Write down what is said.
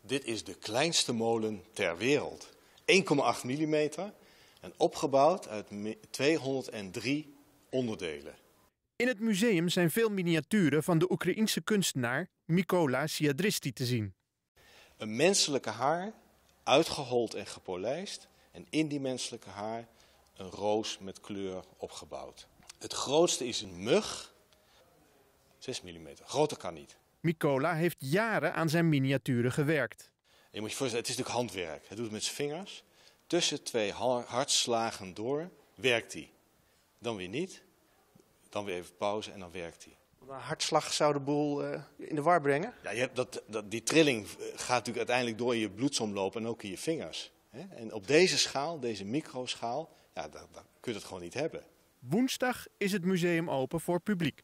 Dit is de kleinste molen ter wereld. 1,8 mm en opgebouwd uit 203 onderdelen. In het museum zijn veel miniaturen van de Oekraïense kunstenaar Mykola Siadrysty te zien. Een menselijke haar, uitgehold en gepolijst. En in die menselijke haar een roos met kleur opgebouwd. Het grootste is een mug, 6 mm. Groter kan niet. Mykola heeft jaren aan zijn miniaturen gewerkt. Je moet je voorstellen, het is natuurlijk handwerk. Hij doet het met zijn vingers. Tussen 2 hartslagen door werkt hij. Dan weer niet. Dan weer even pauze en dan werkt hij. Een hartslag zou de boel in de war brengen? Ja, je hebt die trilling gaat natuurlijk uiteindelijk door in je bloedsomloop en ook in je vingers. En op deze schaal, deze microschaal, ja, dan kun je het gewoon niet hebben. Woensdag is het museum open voor publiek.